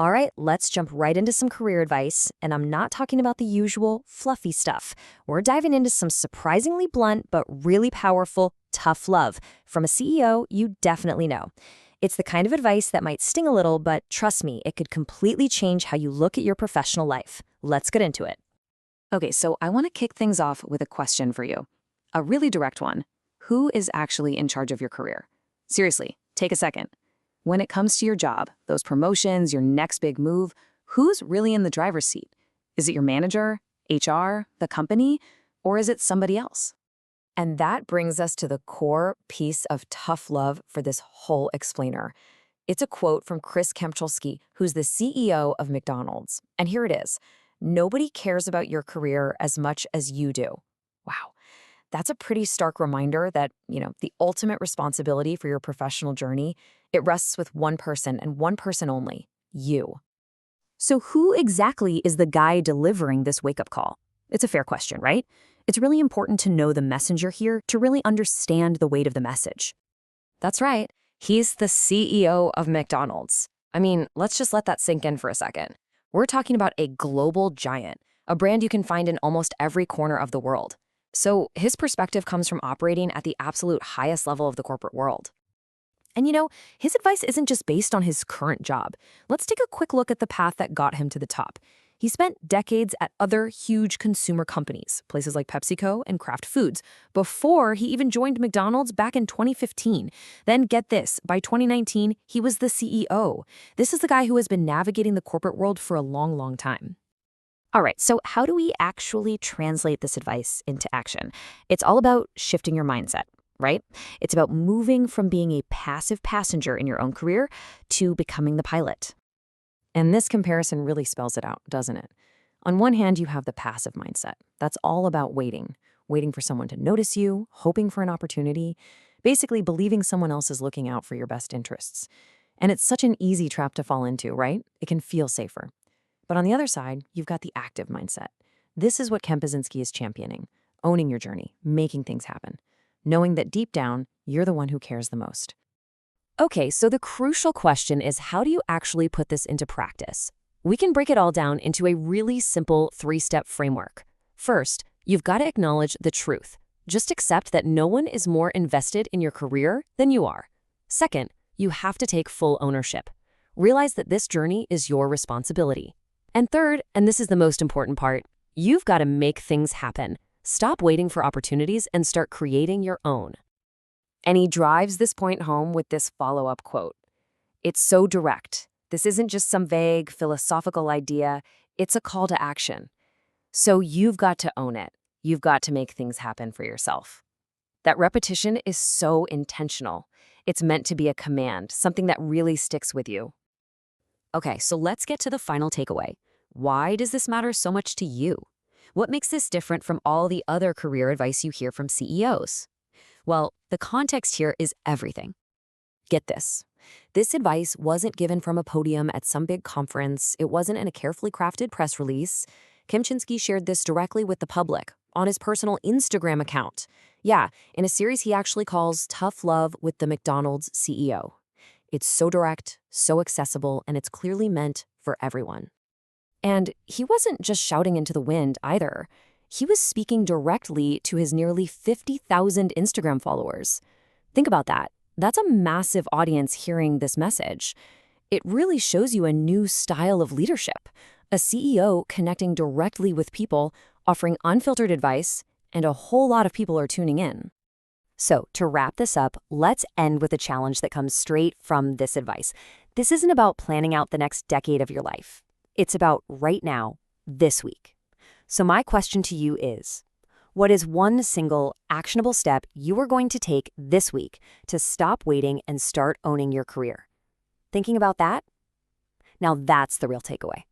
All right, let's jump right into some career advice, and I'm not talking about the usual fluffy stuff. We're diving into some surprisingly blunt but really powerful, tough love from a CEO you definitely know. It's the kind of advice that might sting a little, but trust me, it could completely change how you look at your professional life. Let's get into it. Okay, so I want to kick things off with a question for you. A really direct one. Who is actually in charge of your career? Seriously, take a second. When it comes to your job, those promotions, your next big move, who's really in the driver's seat? Is it your manager, HR, the company, or is it somebody else? And that brings us to the core piece of tough love for this whole explainer. It's a quote from Chris Kempczinski, who's the CEO of McDonald's. And here it is. Nobody cares about your career as much as you do. Wow. That's a pretty stark reminder that, the ultimate responsibility for your professional journey, it rests with one person and one person only, you. So who exactly is the guy delivering this wake-up call? It's a fair question, right? It's really important to know the messenger here to really understand the weight of the message. That's right. He's the CEO of McDonald's. I mean, let's just let that sink in for a second. We're talking about a global giant, a brand you can find in almost every corner of the world. So his perspective comes from operating at the absolute highest level of the corporate world. And his advice isn't just based on his current job. Let's take a quick look at the path that got him to the top. He spent decades at other huge consumer companies, places like PepsiCo and Kraft Foods, before he even joined McDonald's back in 2015. Then get this, by 2019, he was the CEO. This is the guy who has been navigating the corporate world for a long, long time. All right, so how do we actually translate this advice into action? It's all about shifting your mindset, right? It's about moving from being a passive passenger in your own career to becoming the pilot. And this comparison really spells it out, doesn't it? On one hand, you have the passive mindset. That's all about waiting for someone to notice you, hoping for an opportunity, basically believing someone else is looking out for your best interests. And it's such an easy trap to fall into, right? It can feel safer. But on the other side, you've got the active mindset. This is what Kempczinski is championing, owning your journey, making things happen, knowing that deep down, you're the one who cares the most. Okay, so the crucial question is, how do you actually put this into practice? We can break it all down into a really simple 3-step framework. First, you've got to acknowledge the truth. Just accept that no one is more invested in your career than you are. Second, you have to take full ownership. Realize that this journey is your responsibility. And third, and this is the most important part, you've got to make things happen. Stop waiting for opportunities and start creating your own. And he drives this point home with this follow-up quote. It's so direct. This isn't just some vague philosophical idea. It's a call to action. So you've got to own it. You've got to make things happen for yourself. That repetition is so intentional. It's meant to be a command, something that really sticks with you. Okay, so let's get to the final takeaway. Why does this matter so much to you? What makes this different from all the other career advice you hear from CEOs? Well, the context here is everything. Get this. This advice wasn't given from a podium at some big conference. It wasn't in a carefully crafted press release. Kempczinski shared this directly with the public on his personal Instagram account. Yeah, in a series he actually calls Tough Love with the McDonald's CEO. It's so direct, so accessible, and it's clearly meant for everyone. And he wasn't just shouting into the wind either. He was speaking directly to his nearly 50,000 Instagram followers. Think about that. That's a massive audience hearing this message. It really shows you a new style of leadership, a CEO connecting directly with people, offering unfiltered advice, and a whole lot of people are tuning in. So, to wrap this up, let's end with a challenge that comes straight from this advice. This isn't about planning out the next decade of your life. It's about right now, this week. So my question to you is, what is one single actionable step you are going to take this week to stop waiting and start owning your career? Thinking about that? Now that's the real takeaway.